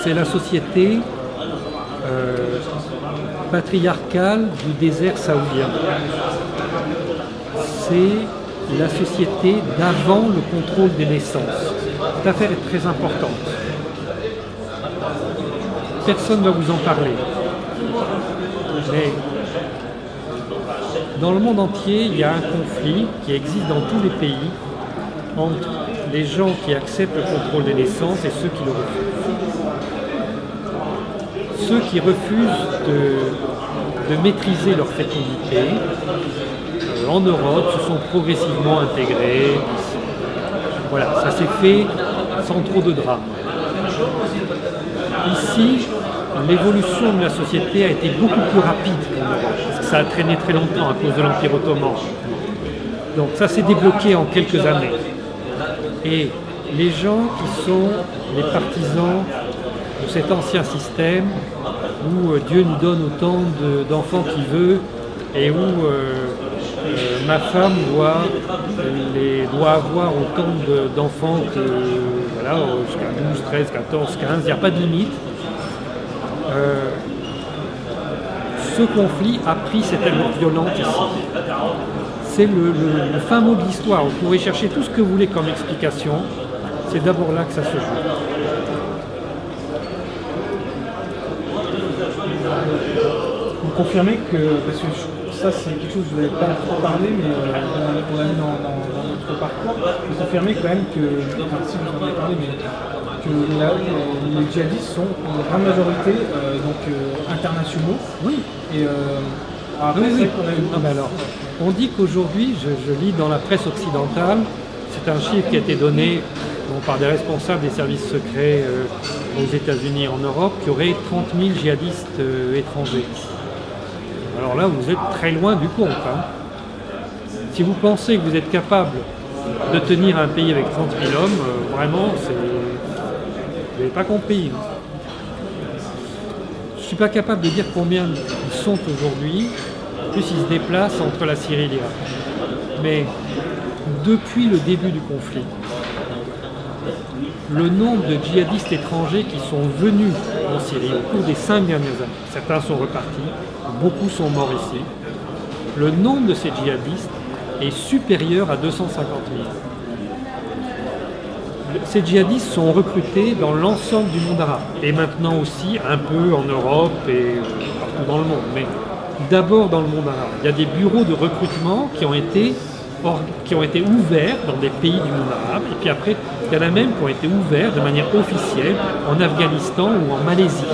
c'est la société patriarcale du désert saoudien. C'est la société d'avant le contrôle des naissances. Cette affaire est très importante. Personne ne va vous en parler. Mais dans le monde entier, il y a un conflit qui existe dans tous les pays entre les gens qui acceptent le contrôle des naissances et ceux qui le refusent. Ceux qui refusent de maîtriser leur fécondité, en Europe, se sont progressivement intégrés. Voilà, ça s'est fait sans trop de drame. Ici, l'évolution de la société a été beaucoup plus rapide qu'en Europe, parce que ça a traîné très longtemps à cause de l'Empire ottoman. Donc ça s'est débloqué en quelques années. Et les gens qui sont les partisans de cet ancien système où Dieu nous donne autant d'enfants qu'il veut et où ma femme doit avoir autant d'enfants que voilà, jusqu'à 12, 13, 14, 15, il n'y a pas de limite. Ce conflit a pris cette allure violente ici. C'est le fin mot de l'histoire. Vous pouvez chercher tout ce que vous voulez comme explication. C'est d'abord là que ça se joue. Vous confirmez que, parce que ça c'est quelque chose que je n'avais pas trop parlé, mais on l'a mis dans notre parcours, vous confirmez quand même que, enfin si vous en avez parlé, mais que les djihadistes sont en grande majorité internationaux. Oui. Et après, oui. Qu'on a eu... Ah ben alors, on dit qu'aujourd'hui, je lis dans la presse occidentale, c'est un chiffre qui a été donné par des responsables des services secrets aux États-Unis et en Europe, qu'il y aurait 30 000 djihadistes étrangers. Alors là, vous êtes très loin du compte. Hein. Si vous pensez que vous êtes capable de tenir un pays avec 30 000 hommes, vraiment, vous n'avez pas compris. Hein. Je ne suis pas capable de dire combien ils sont aujourd'hui, plus ils se déplacent entre la Syrie et l'Irak. Mais depuis le début du conflit, le nombre de djihadistes étrangers qui sont venus en Syrie au cours des 5 dernières années, certains sont repartis, beaucoup sont morts ici, le nombre de ces djihadistes est supérieur à 250 000. Ces djihadistes sont recrutés dans l'ensemble du monde arabe, et maintenant aussi un peu en Europe et partout dans le monde, mais d'abord dans le monde arabe. Il y a des bureaux de recrutement qui ont été ouverts dans des pays du monde arabe, et puis après, il y en a même qui ont été ouverts de manière officielle en Afghanistan ou en Malaisie.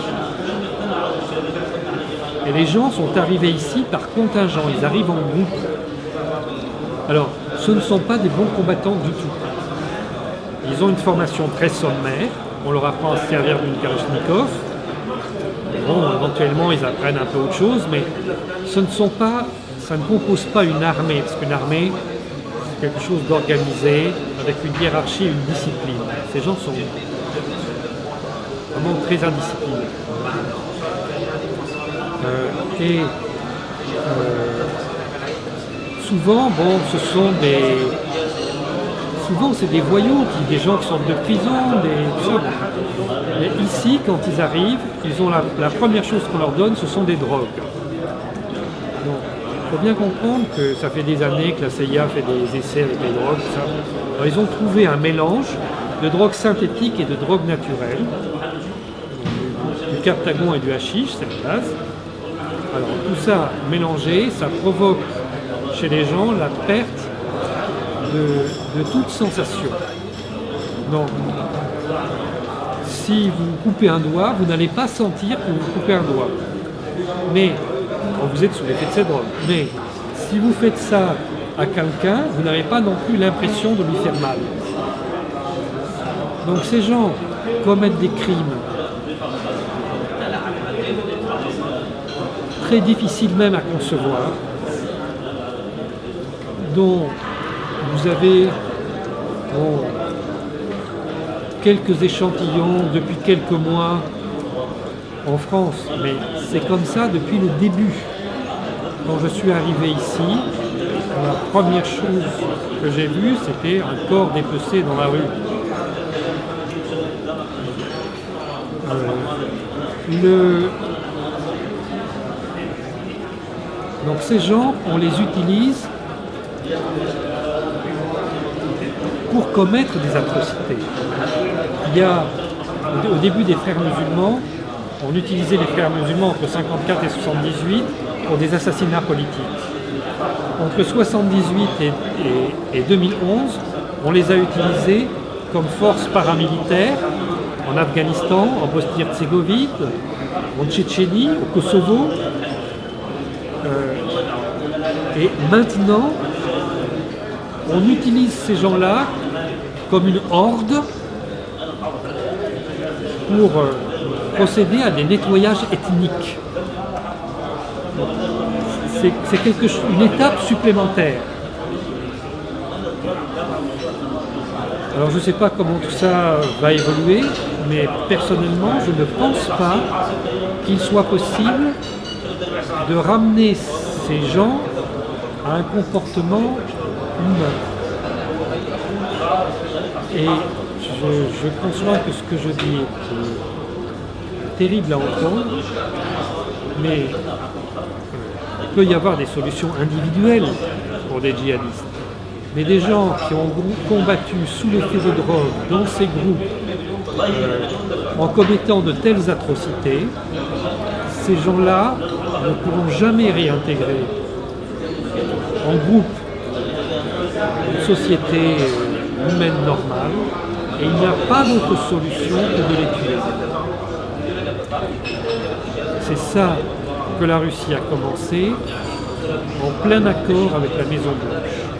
Et les gens sont arrivés ici par contingent, ils arrivent en groupe. Alors, ce ne sont pas des bons combattants du tout. Ils ont une formation très sommaire, on leur apprend à se servir d'une Kalachnikov. Bon, éventuellement, ils apprennent un peu autre chose, mais ça ne compose pas une armée, parce qu'une armée, c'est quelque chose d'organisé, avec une hiérarchie et une discipline. Ces gens sont vraiment très indisciplinés. Souvent, bon, souvent c'est des voyous, des gens qui sortent de prison, tout ça. Mais ici, quand ils arrivent, la première chose qu'on leur donne, ce sont des drogues. Donc, il faut bien comprendre que ça fait des années que la CIA fait des essais avec les drogues, tout ça. Alors, ils ont trouvé un mélange de drogues synthétiques et de drogues naturelles, du captagon et du hashish, c'est la base. Alors tout ça mélangé, ça provoque chez les gens la perte de toute sensation. Donc, si vous coupez un doigt, vous n'allez pas sentir que vous coupez un doigt. Mais, quand vous êtes sous l'effet de cette drogue. Mais, si vous faites ça à quelqu'un, vous n'avez pas non plus l'impression de lui faire mal. Donc ces gens commettent des crimes très difficiles même à concevoir, dont vous avez quelques échantillons depuis quelques mois en France, mais c'est comme ça depuis le début. Quand je suis arrivé ici, la première chose que j'ai vue, c'était un corps dépecé dans la rue. Donc ces gens, on les utilise pour commettre des atrocités. Il y a, au début des frères musulmans, on utilisait les frères musulmans entre 54 et 78 pour des assassinats politiques. Entre 78 et 2011, on les a utilisés comme force paramilitaire en Afghanistan, en Bosnie-Herzégovine, en Tchétchénie, au Kosovo. Et maintenant, on utilise ces gens-là comme une horde pour procéder à des nettoyages ethniques. C'est une étape supplémentaire. Alors je ne sais pas comment tout ça va évoluer, mais personnellement, je ne pense pas qu'il soit possible de ramener ces gens à un comportement humain. Et je conçois que ce que je dis est terrible à entendre, mais il peut y avoir des solutions individuelles pour des djihadistes. mais des gens qui ont combattu sous l'effet de drogue dans ces groupes en commettant de telles atrocités, ces gens-là ne pourront jamais réintégrer en groupe une société humaine normale, et il n'y a pas d'autre solution que de les tuer. C'est ça que la Russie a commencé en plein accord avec la Maison Blanche.